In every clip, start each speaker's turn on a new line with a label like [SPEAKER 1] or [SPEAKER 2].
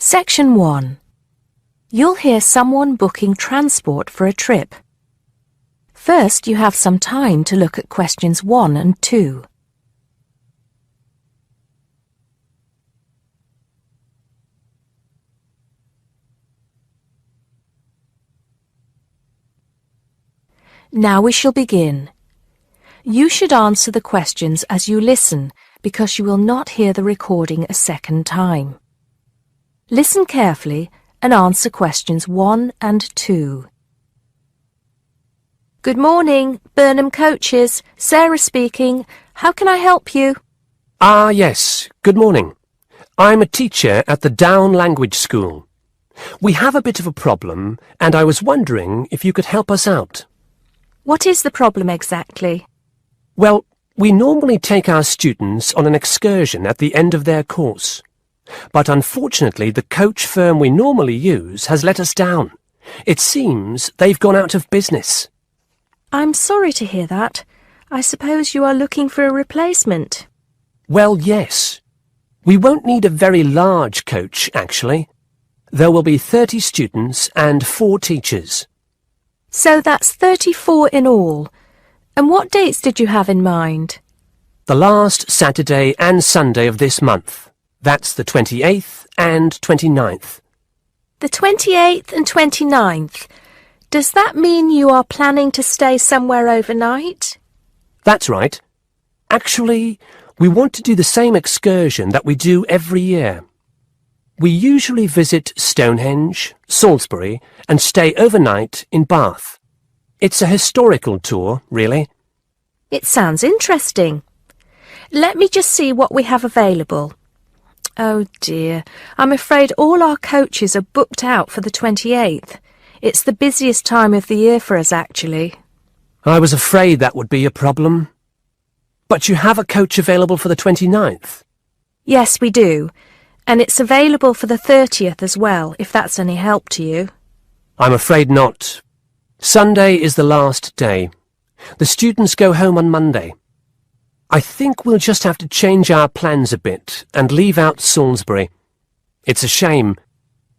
[SPEAKER 1] Section 1. You'll hear someone booking transport for a trip. First, you have some time to look at questions 1 and 2. Now we shall begin. You should answer the questions as you listen, because you will not hear the recording a second time. Listen carefully and answer questions 1 and 2. Good morning, Burnham Coaches. Sarah speaking. How can I help you?
[SPEAKER 2] Yes. Good morning. I'm a teacher at the Down Language School. We have a bit of a problem, and I was wondering if you could help us out.
[SPEAKER 1] What is the problem exactly?
[SPEAKER 2] Well, we normally take our students on an excursion at the end of their course. But unfortunately, the coach firm we normally use has let us down. It seems they've gone out of business.
[SPEAKER 1] I'm sorry to hear that. I suppose you are looking for a replacement.
[SPEAKER 2] Well, yes. We won't need a very large coach, actually. There will be 30 students and 4 teachers.
[SPEAKER 1] So that's 34 in all. And what dates did you have in mind?
[SPEAKER 2] The last Saturday and Sunday of this month. That's the 28th and 29th.
[SPEAKER 1] The 28th and 29th. Does that mean you are planning to stay somewhere overnight?
[SPEAKER 2] That's right. Actually, we want to do the same excursion that we do every year. We usually visit Stonehenge, Salisbury, and stay overnight in Bath. It's a historical tour, really.
[SPEAKER 1] It sounds interesting. Let me just see what we have available. Oh dear, I'm afraid all our coaches are booked out for the 28th. It's the busiest time of the year for us, actually.
[SPEAKER 2] I was afraid that would be a problem. But you have a coach available for the 29th?
[SPEAKER 1] Yes, we do. And it's available for the 30th as well, if that's any help to you.
[SPEAKER 2] I'm afraid not. Sunday is the last day. The students go home on Monday. I think we'll just have to change our plans a bit and leave out Salisbury. It's a shame,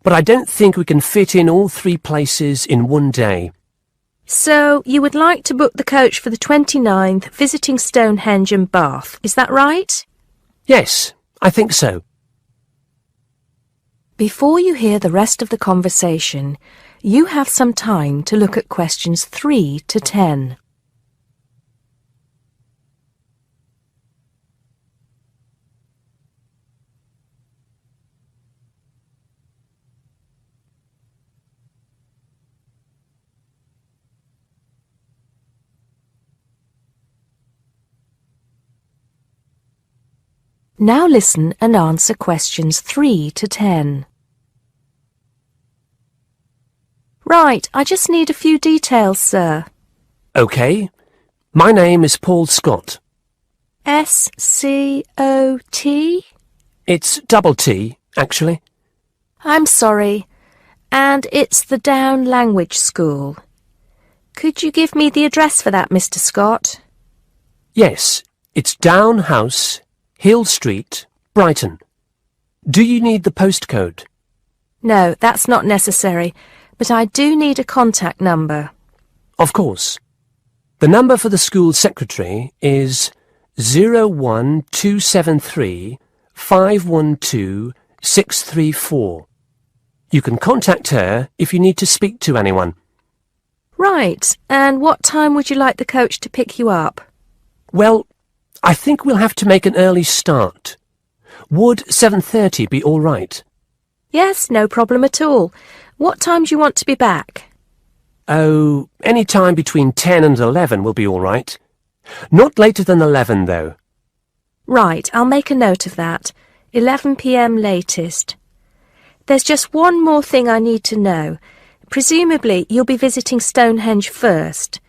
[SPEAKER 2] but I don't think we can fit in all 3 places in one day.
[SPEAKER 1] So, you would like to book the coach for the 29th, visiting Stonehenge and Bath, is that right?
[SPEAKER 2] Yes, I think so.
[SPEAKER 1] Before you hear the rest of the conversation, you have some time to look at questions 3 to 10. Now listen and answer questions 3 to 10. Right, I just need a few details, sir.
[SPEAKER 2] OK. My name is Paul Scott.
[SPEAKER 1] S-C-O-T?
[SPEAKER 2] It's double T, actually.
[SPEAKER 1] I'm sorry. And it's the Down Language School. Could you give me the address for that, Mr. Scott?
[SPEAKER 2] Yes, it's Down House, Hill Street, Brighton. Do you need the postcode?
[SPEAKER 1] No, that's not necessary, but I do need a contact number.
[SPEAKER 2] Of course. The number for the school secretary is 01273 512 634. You can contact her if you need to speak to anyone.
[SPEAKER 1] Right, and what time would you like the coach to pick you up?
[SPEAKER 2] Well, I think we'll have to make an early start. Would 7:30 be all right?
[SPEAKER 1] Yes, no problem at all. What time do you want to be back?
[SPEAKER 2] Oh, any time between 10 and 11 will be all right. Not later than 11, though.
[SPEAKER 1] Right, I'll make a note of that. 11 p.m. latest. There's just one more thing I need to know. Presumably, you'll be visiting Stonehenge first.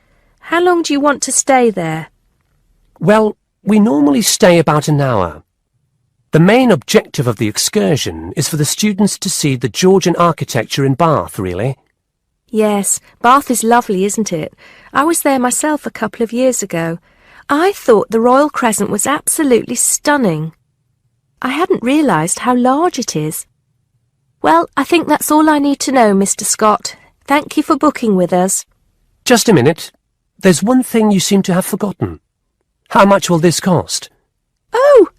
[SPEAKER 1] How long do you want to stay there?
[SPEAKER 2] Well, we normally stay about an hour. The main objective of the excursion is for the students to see the Georgian architecture in Bath, really.
[SPEAKER 1] Yes, Bath is lovely, isn't it? I was there myself a couple of years ago. I thought the Royal Crescent was absolutely stunning. I hadn't realised how large it is. Well, I think that's all I need to know, Mr. Scott. Thank you for booking with us.
[SPEAKER 2] Just a minute. There's one thing you seem to have forgotten. How much will this cost?
[SPEAKER 1] Oh,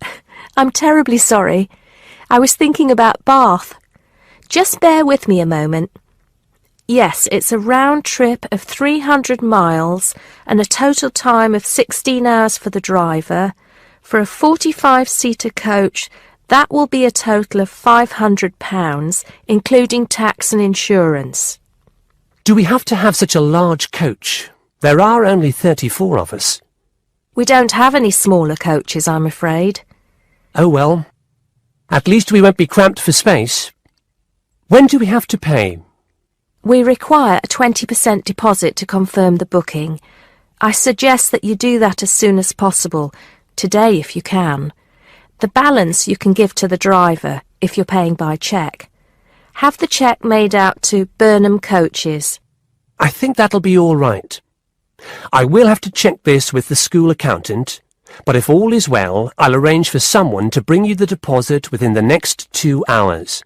[SPEAKER 1] I'm terribly sorry. I was thinking about Bath. Just bear with me a moment. Yes, it's a round trip of 300 miles and a total time of 16 hours for the driver. For a 45-seater coach, that will be a total of £500, including tax and insurance.
[SPEAKER 2] Do we have to have such a large coach? There are only 34 of us.
[SPEAKER 1] We don't have any smaller coaches, I'm afraid.
[SPEAKER 2] Oh well. At least we won't be cramped for space. When do we have to pay?
[SPEAKER 1] We require a 20% deposit to confirm the booking. I suggest that you do that as soon as possible, today if you can. The balance you can give to the driver if you're paying by cheque. Have the cheque made out to Burnham Coaches.
[SPEAKER 2] I think that'll be all right. I will have to check this with the school accountant, but if all is well, I'll arrange for someone to bring you the deposit within the next 2 hours.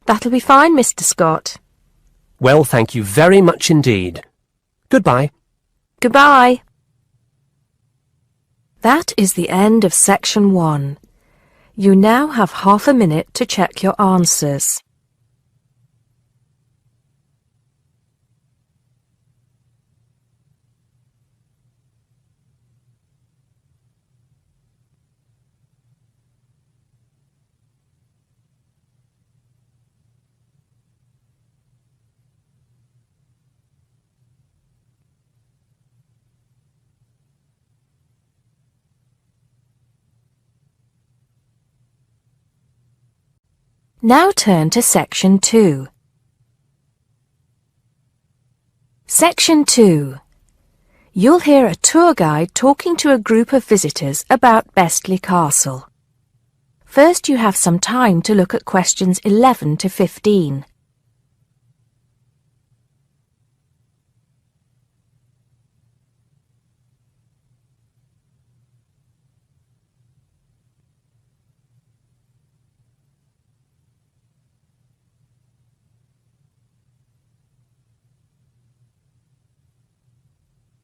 [SPEAKER 1] That'll be fine, Mr. Scott.
[SPEAKER 2] Well, thank you very much indeed. Goodbye.
[SPEAKER 1] Goodbye. That is the end of section 1. You now have half a minute to check your answers. Now turn to Section 2. Section 2. You'll hear a tour guide talking to a group of visitors about Bestley Castle. First, you have some time to look at questions 11 to 15.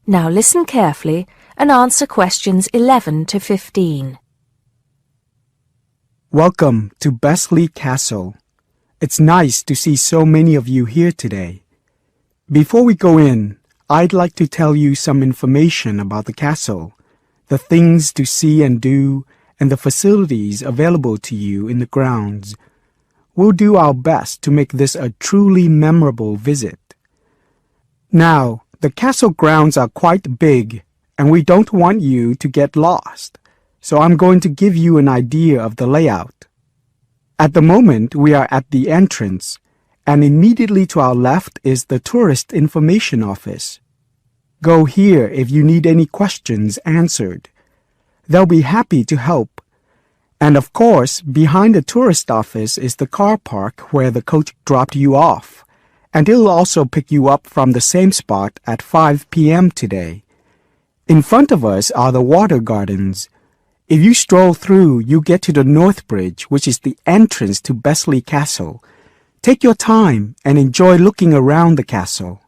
[SPEAKER 1] Now listen carefully and answer questions 11 to 15.
[SPEAKER 3] Welcome to Bestley Castle. It's nice to see so many of you here today. Before we go in, I'd like to tell you some information about the castle, the things to see and do, and the facilities available to you in the grounds. We'll do our best to make this a truly memorable visit. Now, the castle grounds are quite big, and we don't want you to get lost, so I'm going to give you an idea of the layout. At the moment, we are at the entrance, and immediately to our left is the Tourist Information Office. Go here if you need any questions answered. They'll be happy to help. And of course, behind the tourist office is the car park where the coach dropped you off. And it'll also pick you up from the same spot at 5 p.m. today. In front of us are the water gardens. If you stroll through, you get to the North Bridge, which is the entrance to Bestley Castle. Take your time and enjoy looking around the castle.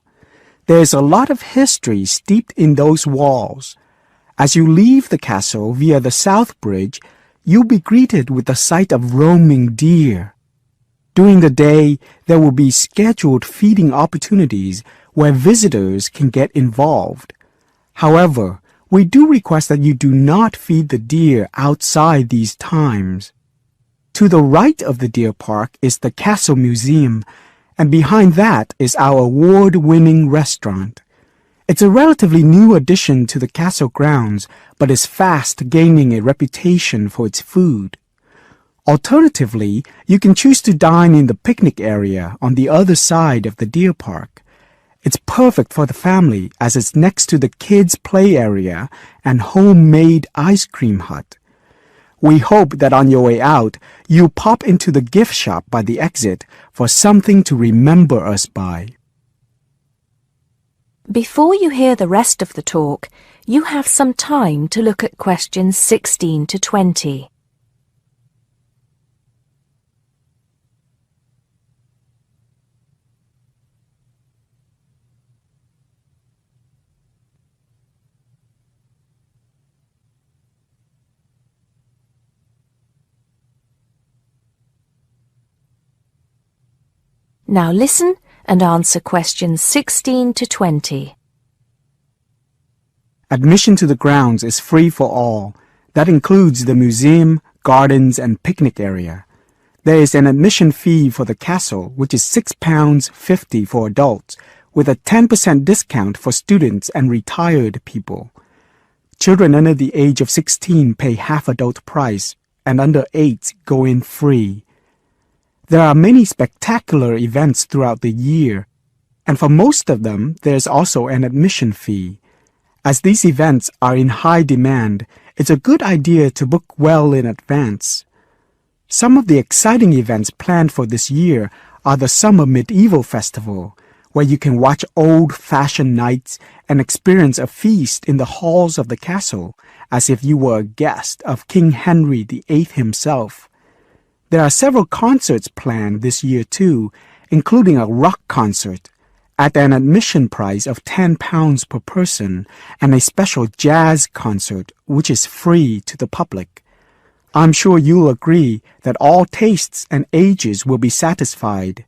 [SPEAKER 3] There's a lot of history steeped in those walls. As you leave the castle via the South Bridge, you'll be greeted with the sight of roaming deer. During the day, there will be scheduled feeding opportunities where visitors can get involved. However, we do request that you do not feed the deer outside these times. To the right of the deer park is the Castle Museum, and behind that is our award-winning restaurant. It's a relatively new addition to the castle grounds, but is fast gaining a reputation for its food. Alternatively, you can choose to dine in the picnic area on the other side of the deer park. It's perfect for the family as it's next to the kids' play area and homemade ice cream hut. We hope that on your way out, you'll pop into the gift shop by the exit for something to remember us by.
[SPEAKER 1] Before you hear the rest of the talk, you have some time to look at questions 16 to 20. Now listen and answer questions 16 to 20.
[SPEAKER 3] Admission to the grounds is free for all. That includes the museum, gardens, and picnic area. There is an admission fee for the castle, which is £6.50 for adults, with a 10% discount for students and retired people. Children under the age of 16 pay half adult price, and under 8 go in free. There are many spectacular events throughout the year, and for most of them, there's also an admission fee. As these events are in high demand, it's a good idea to book well in advance. Some of the exciting events planned for this year are the Summer Medieval Festival, where you can watch old-fashioned nights and experience a feast in the halls of the castle, as if you were a guest of King Henry VIII himself. There are several concerts planned this year too, including a rock concert, at an admission price of £10 per person, and a special jazz concert, which is free to the public. I'm sure you'll agree that all tastes and ages will be satisfied.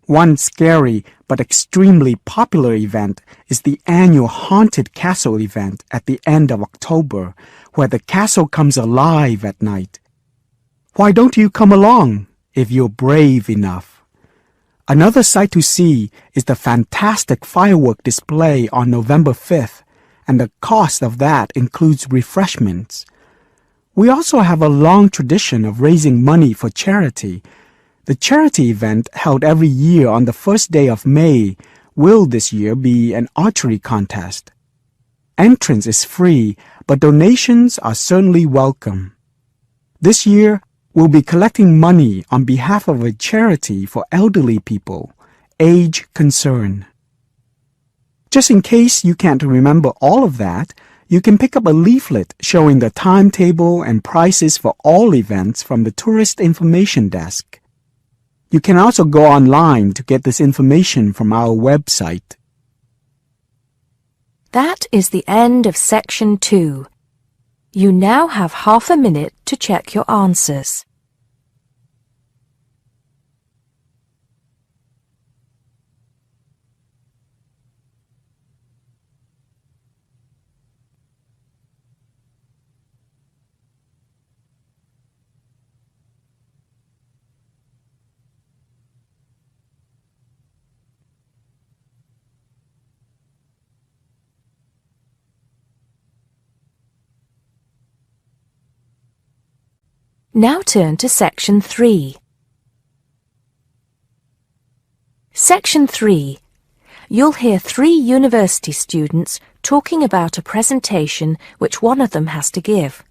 [SPEAKER 3] One scary but extremely popular event is the annual Haunted Castle event at the end of October, where the castle comes alive at night. Why don't you come along, if you're brave enough? Another sight to see is the fantastic firework display on November 5th, and the cost of that includes refreshments. We also have a long tradition of raising money for charity. The charity event held every year on the first day of May will this year be an archery contest. Entrance is free, but donations are certainly welcome. This year, we'll be collecting money on behalf of a charity for elderly people, Age Concern. Just in case you can't remember all of that, you can pick up a leaflet showing the timetable and prices for all events from the Tourist Information Desk. You can also go online to get this information from our website.
[SPEAKER 1] That is the end of Section 2. You now have half a minute to check your answers. Now turn to Section 3. Section 3. You'll hear 3 university students talking about a presentation which one of them has to give.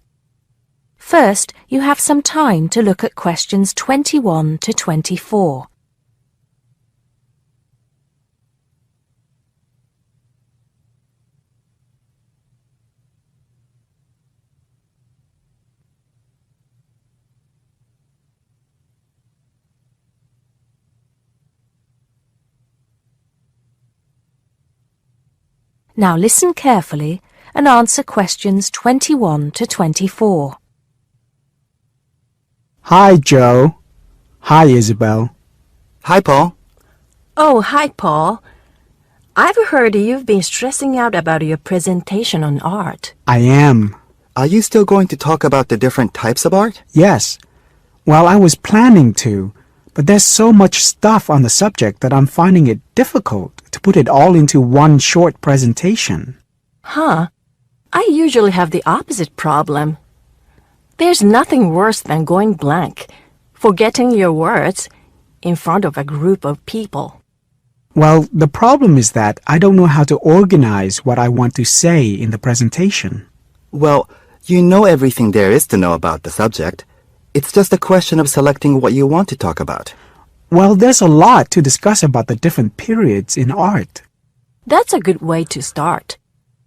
[SPEAKER 1] First, you have some time to look at questions 21 to 24. Now listen carefully and answer questions 21 to 24.
[SPEAKER 3] Hi, Joe. Hi, Isabel.
[SPEAKER 4] Hi, Paul.
[SPEAKER 5] Oh, hi, Paul. I've heard you've been stressing out about your presentation on art.
[SPEAKER 3] I am.
[SPEAKER 4] Are you still going to talk about the different types of art?
[SPEAKER 3] Yes. Well, I was planning to, but there's so much stuff on the subject that I'm finding it difficult to put it all into one short presentation.
[SPEAKER 5] Huh? I usually have the opposite problem. There's nothing worse than going blank, forgetting your words in front of a group of people.
[SPEAKER 3] Well, the problem is that I don't know how to organize what I want to say in the presentation.
[SPEAKER 4] Well, you know everything there is to know about the subject. It's just a question of selecting what you want to talk about.
[SPEAKER 3] Well, there's a lot to discuss about the different periods in art.
[SPEAKER 5] That's a good way to start.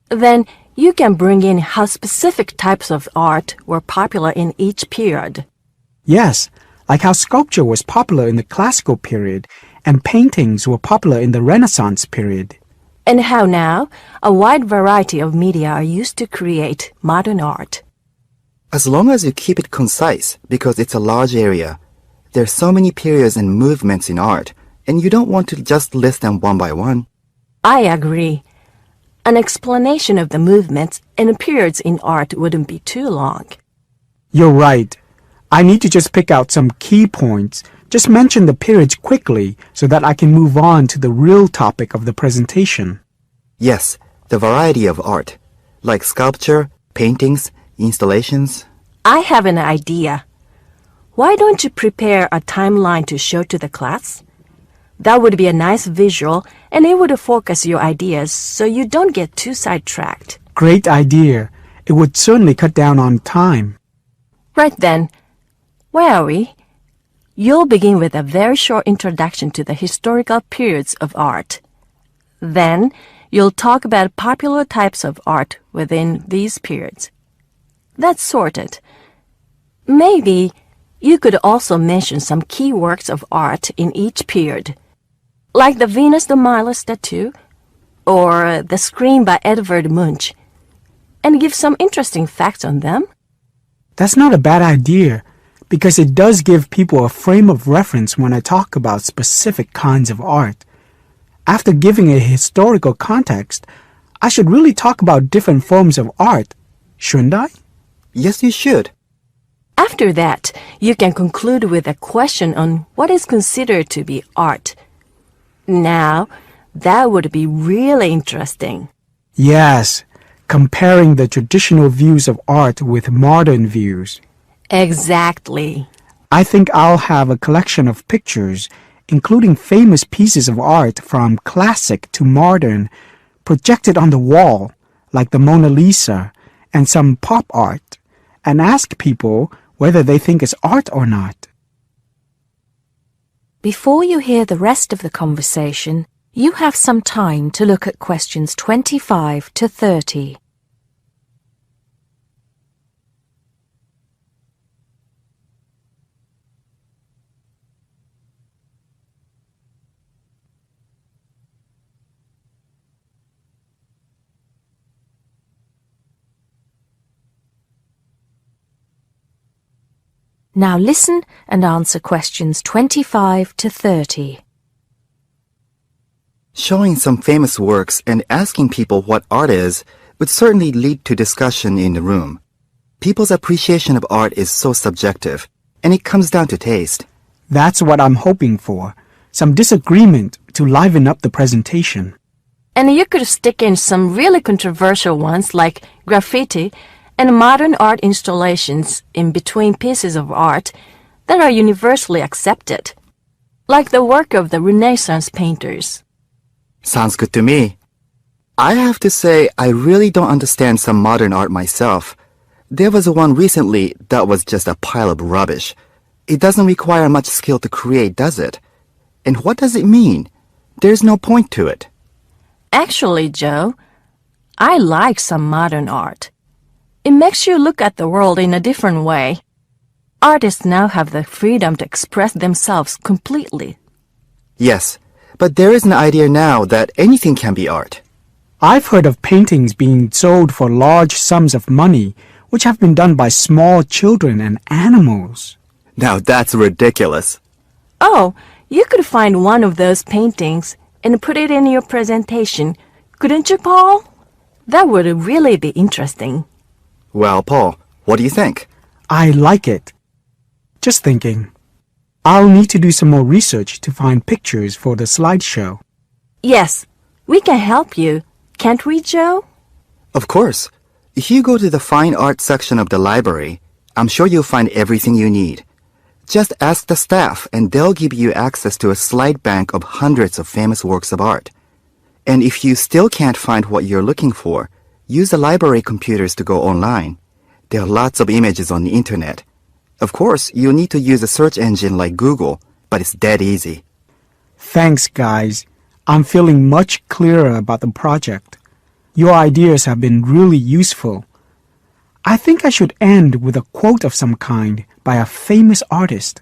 [SPEAKER 5] Then you can bring in how specific types of art were popular in each period.
[SPEAKER 3] Yes, like how sculpture was popular in the classical period and paintings were popular in the Renaissance period.
[SPEAKER 5] And how now a wide variety of media are used to create modern art.
[SPEAKER 4] As long as you keep it concise, because it's a large area, there's so many periods and movements in art, and you don't want to just list them one by one.
[SPEAKER 5] I agree. An explanation of the movements and periods in art wouldn't be too long.
[SPEAKER 3] You're right. I need to just pick out some key points. Just mention the periods quickly so that I can move on to the real topic of the presentation.
[SPEAKER 4] Yes, the variety of art, like sculpture, paintings, installations.
[SPEAKER 5] I have an idea. Why don't you prepare a timeline to show to the class? That would be a nice visual, and it would focus your ideas so you don't get too sidetracked.
[SPEAKER 3] Great idea. It would certainly cut down on time.
[SPEAKER 5] Right then, where are we? You'll begin with a very short introduction to the historical periods of art. Then, you'll talk about popular types of art within these periods. That's sorted. Maybe you could also mention some key works of art in each period, like the Venus de Milo statue or the Scream by Edvard Munch, and give some interesting facts on them.
[SPEAKER 3] That's not a bad idea, because it does give people a frame of reference when I talk about specific kinds of art. After giving a historical context, I should really talk about different forms of art, shouldn't I?
[SPEAKER 4] Yes, you should.
[SPEAKER 5] After that, you can conclude with a question on what is considered to be art. Now, that would be really interesting.
[SPEAKER 3] Yes, comparing the traditional views of art with modern views.
[SPEAKER 5] Exactly.
[SPEAKER 3] I think I'll have a collection of pictures, including famous pieces of art from classic to modern, projected on the wall, like the Mona Lisa and some pop art, and ask people whether they think it's art or not.
[SPEAKER 1] Before you hear the rest of the conversation, you have some time to look at questions 25 to 30. Now listen and answer questions 25 to 30.
[SPEAKER 4] Showing some famous works and asking people what art is would certainly lead to discussion in the room. People's appreciation of art is so subjective, and it comes down to taste.
[SPEAKER 3] That's what I'm hoping for. Some disagreement to liven up the presentation.
[SPEAKER 5] And you could stick in some really controversial ones like graffiti and modern art installations in between pieces of art that are universally accepted, like the work of the Renaissance painters.
[SPEAKER 4] Sounds good to me. I have to say, I really don't understand some modern art myself. There was one recently that was just a pile of rubbish. It doesn't require much skill to create, does it? And what does it mean? There's no point to it.
[SPEAKER 5] Actually, Joe, I like some modern art. It makes you look at the world in a different way. Artists now have the freedom to express themselves completely.
[SPEAKER 4] Yes, but there is an idea now that anything can be art.
[SPEAKER 3] I've heard of paintings being sold for large sums of money, which have been done by small children and animals.
[SPEAKER 4] Now that's ridiculous.
[SPEAKER 5] Oh, you could find one of those paintings and put it in your presentation, couldn't you, Paul? That would really be interesting.
[SPEAKER 4] Well, Paul, what do you think?
[SPEAKER 3] I like it. Just thinking. I'll need to do some more research to find pictures for the slideshow.
[SPEAKER 5] Yes, we can help you, can't we, Joe?
[SPEAKER 4] Of course. If you go to the fine art section of the library, I'm sure you'll find everything you need. Just ask the staff and they'll give you access to a slide bank of hundreds of famous works of art. And if you still can't find what you're looking for, use the library computers to go online. There are lots of images on the internet. Of course, you'll need to use a search engine like Google, but it's dead easy.
[SPEAKER 3] Thanks, guys. I'm feeling much clearer about the project. Your ideas have been really useful. I think I should end with a quote of some kind by a famous artist.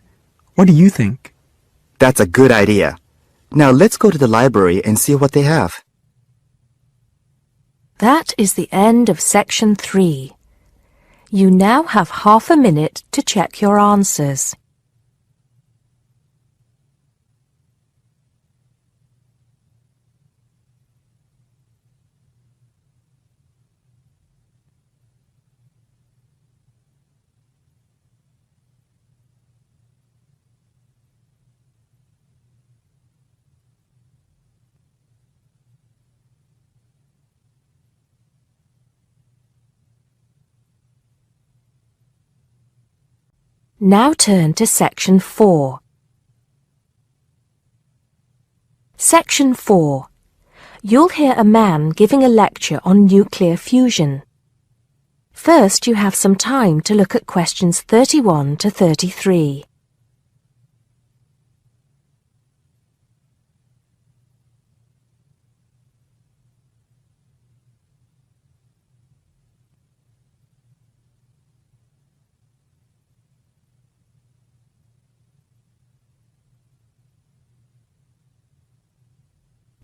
[SPEAKER 3] What do you think?
[SPEAKER 4] That's a good idea. Now let's go to the library and see what they have.
[SPEAKER 1] That is the end of section 3. You now have half a minute to check your answers. Now turn to Section 4. Section 4. You'll hear a man giving a lecture on nuclear fusion. First, you have some time to look at questions 31 to 33.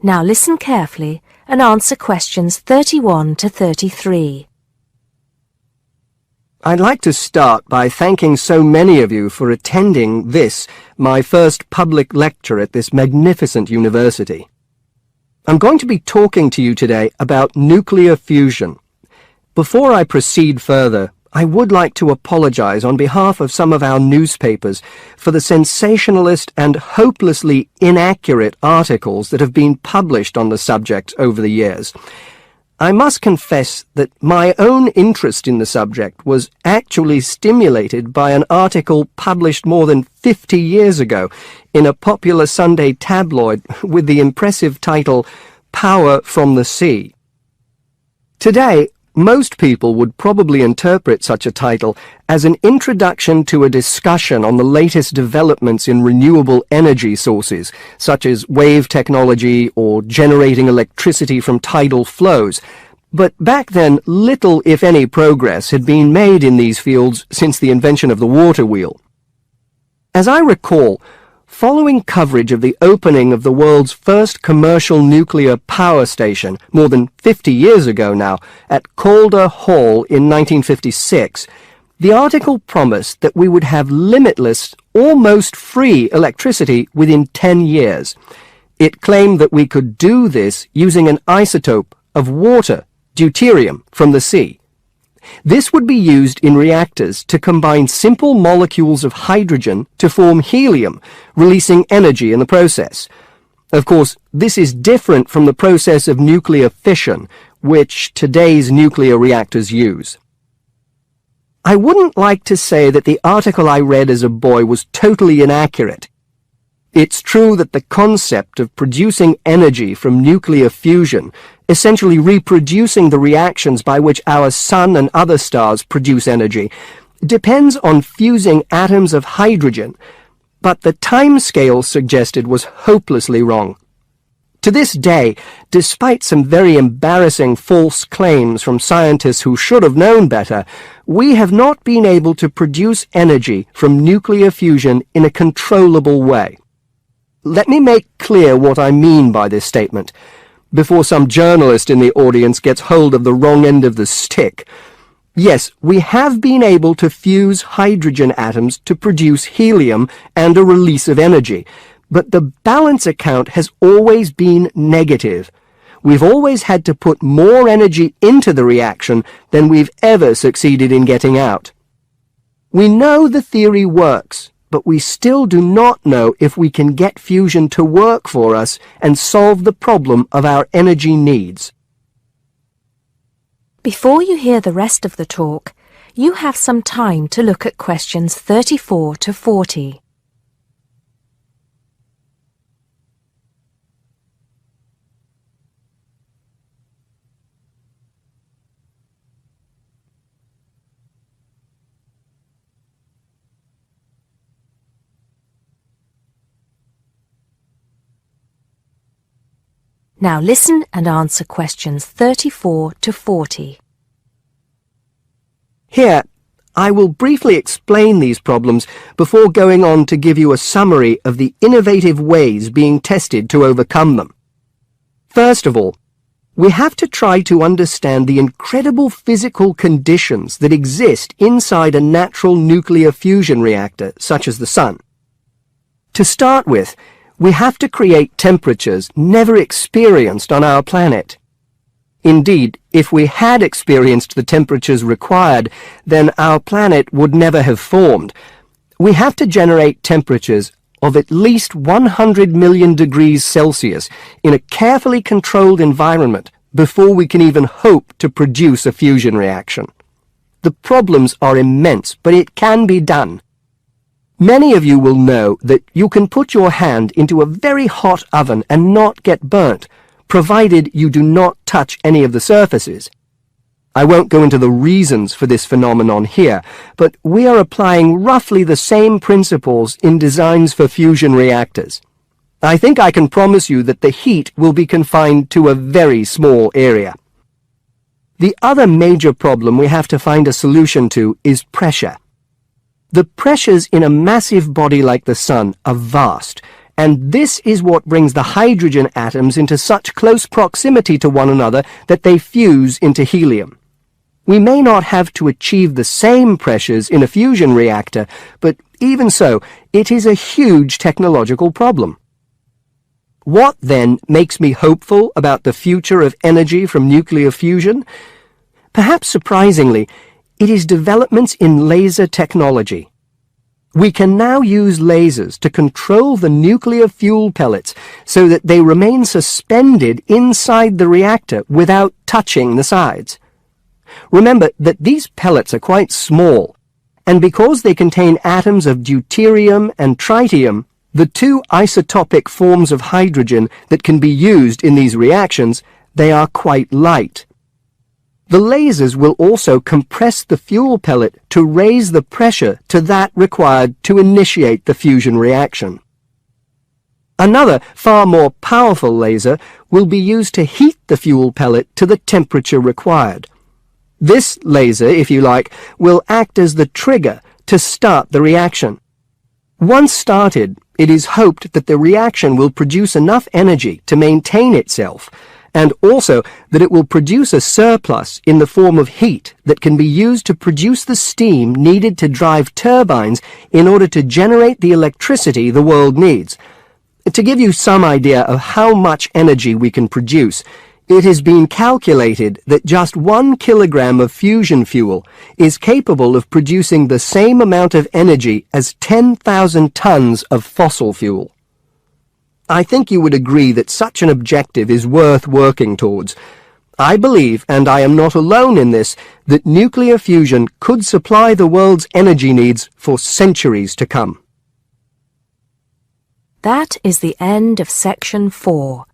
[SPEAKER 1] Now listen carefully and answer questions 31 to 33.
[SPEAKER 6] I'd like to start by thanking so many of you for attending this, my first public lecture at this magnificent university. I'm going to be talking to you today about nuclear fusion. Before I proceed further, I would like to apologize on behalf of some of our newspapers for the sensationalist and hopelessly inaccurate articles that have been published on the subject over the years. I must confess that my own interest in the subject was actually stimulated by an article published more than 50 years ago in a popular Sunday tabloid with the impressive title, Power from the Sea. Today, most people would probably interpret such a title as an introduction to a discussion on the latest developments in renewable energy sources, such as wave technology or generating electricity from tidal flows. But back then, little, if any, progress had been made in these fields since the invention of the water wheel. As I recall, following coverage of the opening of the world's first commercial nuclear power station, more than 50 years ago now, at Calder Hall in 1956, the article promised that we would have limitless, almost free electricity within 10 years. It claimed that we could do this using an isotope of water, deuterium, from the sea. This would be used in reactors to combine simple molecules of hydrogen to form helium, releasing energy in the process. Of course, this is different from the process of nuclear fission, which today's nuclear reactors use. I wouldn't like to say that the article I read as a boy was totally inaccurate. It's true that the concept of producing energy from nuclear fusion, essentially reproducing the reactions by which our sun and other stars produce energy, depends on fusing atoms of hydrogen, but the timescale suggested was hopelessly wrong. To this day, despite some very embarrassing false claims from scientists who should have known better, we have not been able to produce energy from nuclear fusion in a controllable way. Let me make clear what I mean by this statement, before some journalist in the audience gets hold of the wrong end of the stick. Yes, we have been able to fuse hydrogen atoms to produce helium and a release of energy, but the balance account has always been negative. We've always had to put more energy into the reaction than we've ever succeeded in getting out. We know the theory works, but we still do not know if we can get fusion to work for us and solve the problem of our energy needs.
[SPEAKER 1] Before you hear the rest of the talk, you have some time to look at questions 34 to 40. Now listen and answer questions 34 to 40.
[SPEAKER 6] Here, I will briefly explain these problems before going on to give you a summary of the innovative ways being tested to overcome them. First of all, we have to try to understand the incredible physical conditions that exist inside a natural nuclear fusion reactor, such as the sun. To start with, we have to create temperatures never experienced on our planet. Indeed, if we had experienced the temperatures required, then our planet would never have formed. We have to generate temperatures of at least 100 million degrees Celsius in a carefully controlled environment before we can even hope to produce a fusion reaction. The problems are immense, but it can be done. Many of you will know that you can put your hand into a very hot oven and not get burnt, provided you do not touch any of the surfaces. I won't go into the reasons for this phenomenon here, but we are applying roughly the same principles in designs for fusion reactors. I think I can promise you that the heat will be confined to a very small area. The other major problem we have to find a solution to is pressure. The pressures in a massive body like the Sun are vast, and this is what brings the hydrogen atoms into such close proximity to one another that they fuse into helium. We may not have to achieve the same pressures in a fusion reactor, but even so, it is a huge technological problem. What, then, makes me hopeful about the future of energy from nuclear fusion? Perhaps surprisingly, it is developments in laser technology. We can now use lasers to control the nuclear fuel pellets so that they remain suspended inside the reactor without touching the sides. Remember that these pellets are quite small, and because they contain atoms of deuterium and tritium, the two isotopic forms of hydrogen that can be used in these reactions, they are quite light. The lasers will also compress the fuel pellet to raise the pressure to that required to initiate the fusion reaction. Another, far more powerful laser will be used to heat the fuel pellet to the temperature required. This laser, if you like, will act as the trigger to start the reaction. Once started, it is hoped that the reaction will produce enough energy to maintain itself, and also that it will produce a surplus in the form of heat that can be used to produce the steam needed to drive turbines in order to generate the electricity the world needs. To give you some idea of how much energy we can produce, it has been calculated that just 1 kilogram of fusion fuel is capable of producing the same amount of energy as 10,000 tons of fossil fuel. I think you would agree that such an objective is worth working towards. I believe, and I am not alone in this, that nuclear fusion could supply the world's energy needs for centuries to come.
[SPEAKER 1] That is the end of section 4.